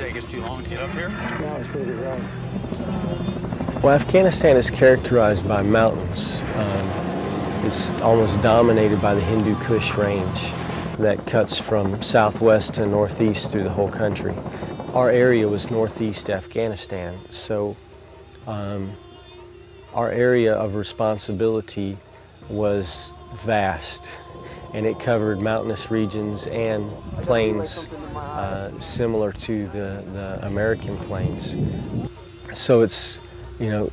take us too long to get up here? No, it's pretty good ride. Well, Afghanistan is characterized by mountains. It's almost dominated by the Hindu Kush range that cuts from southwest to northeast through the whole country. Our area was northeast Afghanistan, so our area of responsibility was vast, and it covered mountainous regions and plains similar to the American plains. So it's, you know,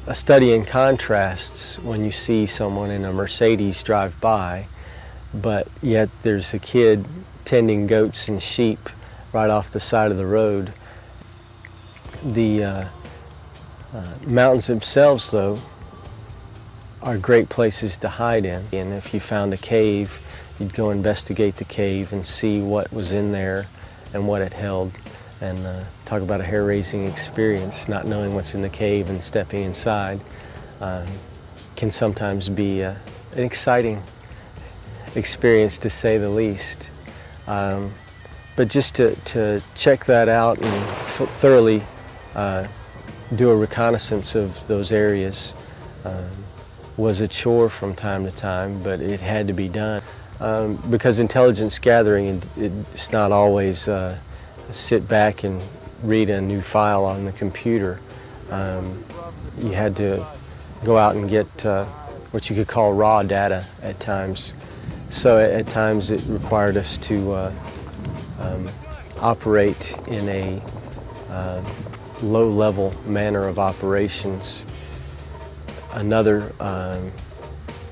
a study in contrasts when you see someone in a Mercedes drive by, but yet there's a kid tending goats and sheep right off the side of the road. The mountains themselves, though, are great places to hide in. And if you found a cave, you'd go investigate the cave and see what was in there and what it held. And talk about a hair-raising experience. Not knowing what's in the cave and stepping inside can sometimes be an exciting experience, to say the least. But just to check that out and thoroughly do a reconnaissance of those areas was a chore from time to time, but it had to be done. Because intelligence gathering, it's not always sit back and read a new file on the computer. You had to go out and get what you could call raw data at times. So at times it required us to operate in a low-level manner of operations. Another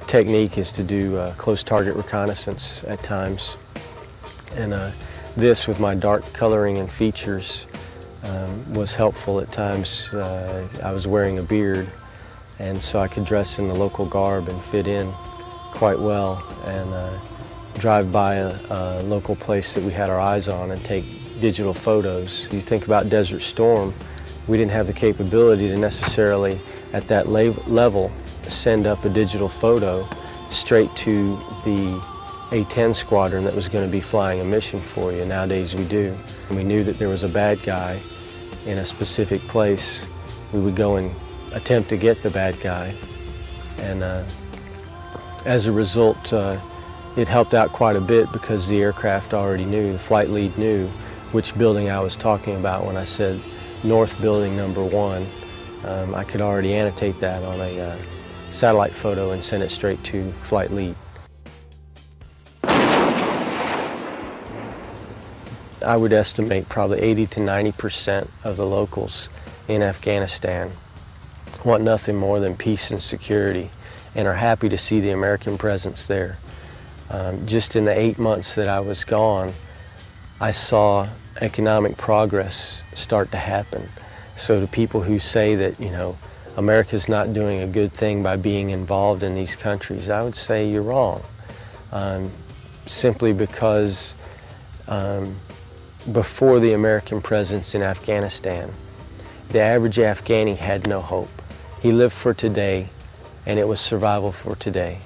technique is to do close target reconnaissance at times. And this, with my dark coloring and features, was helpful at times. I was wearing a beard, and so I could dress in the local garb and fit in quite well, and drive by a local place that we had our eyes on and take digital photos. You think about Desert Storm, we didn't have the capability to necessarily, at that level, send up a digital photo straight to the A-10 squadron that was going to be flying a mission for you. Nowadays we do. And we knew that there was a bad guy in a specific place. We would go and attempt to get the bad guy. And as a result, it helped out quite a bit because the aircraft already knew, the flight lead knew which building I was talking about when I said North Building number 1. I could already annotate that on a satellite photo and send it straight to flight lead. I would estimate probably 80 to 90% of the locals in Afghanistan want nothing more than peace and security and are happy to see the American presence there. Just in the 8 months that I was gone, I saw economic progress start to happen. So to people who say that, you know, America's not doing a good thing by being involved in these countries, I would say you're wrong. Simply because before the American presence in Afghanistan, the average Afghani had no hope. He lived for today, and it was survival for today.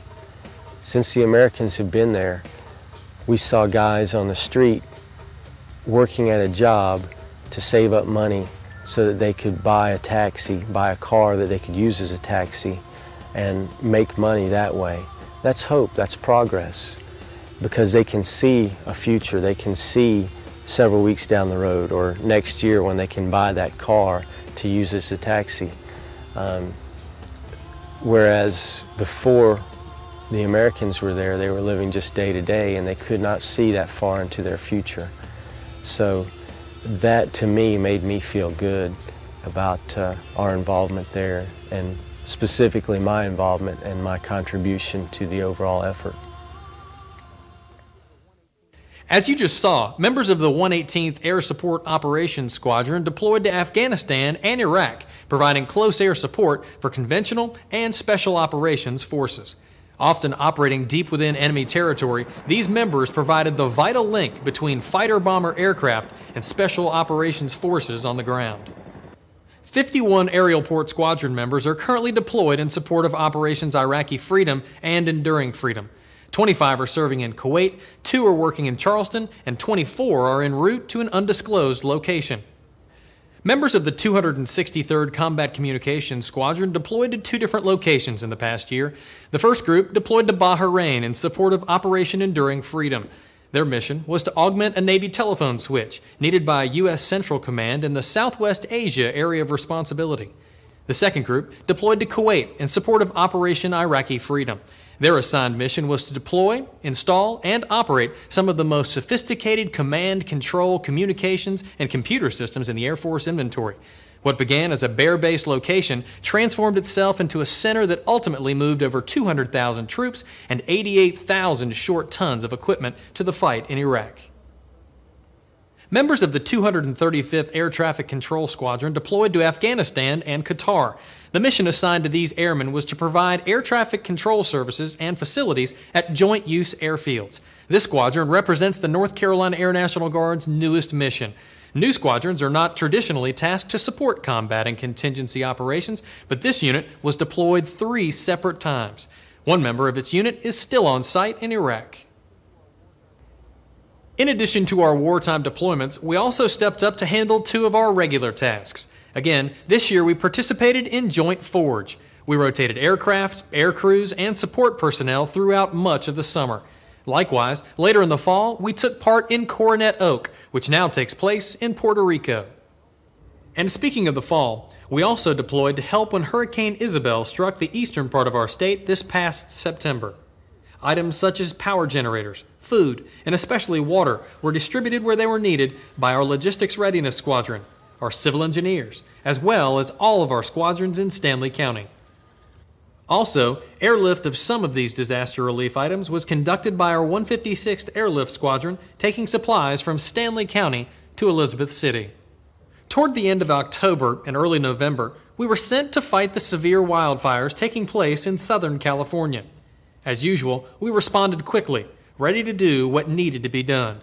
Since the Americans have been there, we saw guys on the street working at a job to save up money so that they could buy a taxi, buy a car that they could use as a taxi, and make money that way. That's hope, that's progress, because they can see a future, they can see several weeks down the road or next year when they can buy that car to use as a taxi. Whereas before the Americans were there, they were living just day to day and they could not see that far into their future. So that to me made me feel good about our involvement there, and specifically my involvement and my contribution to the overall effort. As you just saw, members of the 118th Air Support Operations Squadron deployed to Afghanistan and Iraq, providing close air support for conventional and special operations forces. Often operating deep within enemy territory, these members provided the vital link between fighter-bomber aircraft and special operations forces on the ground. 51 aerial port squadron members are currently deployed in support of Operations Iraqi Freedom and Enduring Freedom. 25 are serving in Kuwait, 2 are working in Charleston, and 24 are en route to an undisclosed location. Members of the 263rd Combat Communications Squadron deployed to two different locations in the past year. The first group deployed to Bahrain in support of Operation Enduring Freedom. Their mission was to augment a Navy telephone switch needed by U.S. Central Command in the Southwest Asia area of responsibility. The second group deployed to Kuwait in support of Operation Iraqi Freedom. Their assigned mission was to deploy, install, and operate some of the most sophisticated command, control, communications, and computer systems in the Air Force inventory. What began as a bare-base location transformed itself into a center that ultimately moved over 200,000 troops and 88,000 short tons of equipment to the fight in Iraq. Members of the 235th Air Traffic Control Squadron deployed to Afghanistan and Qatar. The mission assigned to these airmen was to provide air traffic control services and facilities at joint use airfields. This squadron represents the North Carolina Air National Guard's newest mission. New squadrons are not traditionally tasked to support combat and contingency operations, but this unit was deployed 3 separate times. One member of its unit is still on site in Iraq. In addition to our wartime deployments, we also stepped up to handle 2 of our regular tasks. Again, this year we participated in Joint Forge. We rotated aircraft, air crews, and support personnel throughout much of the summer. Likewise, later in the fall, we took part in Coronet Oak, which now takes place in Puerto Rico. And speaking of the fall, we also deployed to help when Hurricane Isabel struck the eastern part of our state this past September. Items such as power generators, food, and especially water were distributed where they were needed by our Logistics Readiness Squadron, our civil engineers, as well as all of our squadrons in Stanley County. Also, airlift of some of these disaster relief items was conducted by our 156th Airlift Squadron, taking supplies from Stanley County to Elizabeth City. Toward the end of October and early November, we were sent to fight the severe wildfires taking place in Southern California. As usual, we responded quickly, ready to do what needed to be done.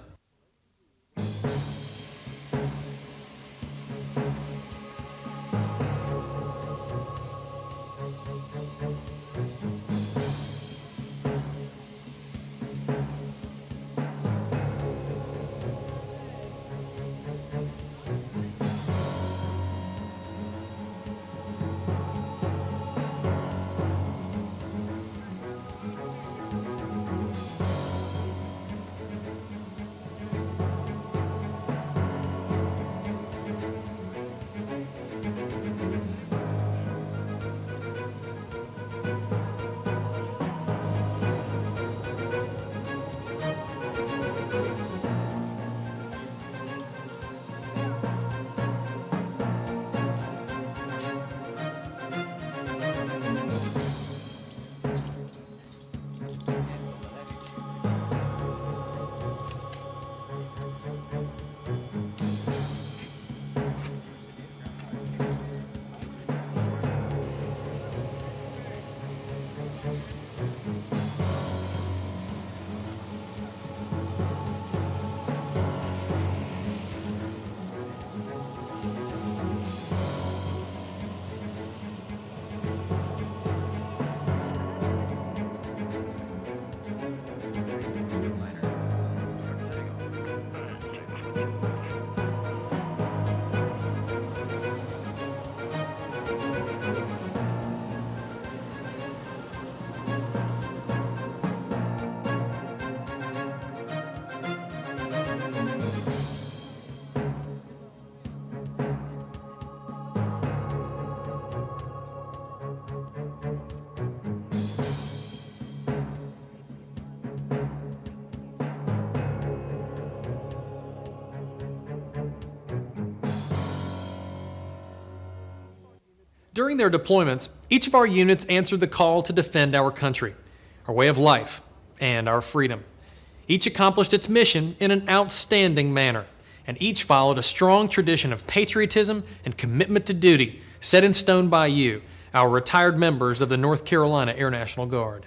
During their deployments, each of our units answered the call to defend our country, our way of life, and our freedom. Each accomplished its mission in an outstanding manner, and each followed a strong tradition of patriotism and commitment to duty set in stone by you, our retired members of the North Carolina Air National Guard.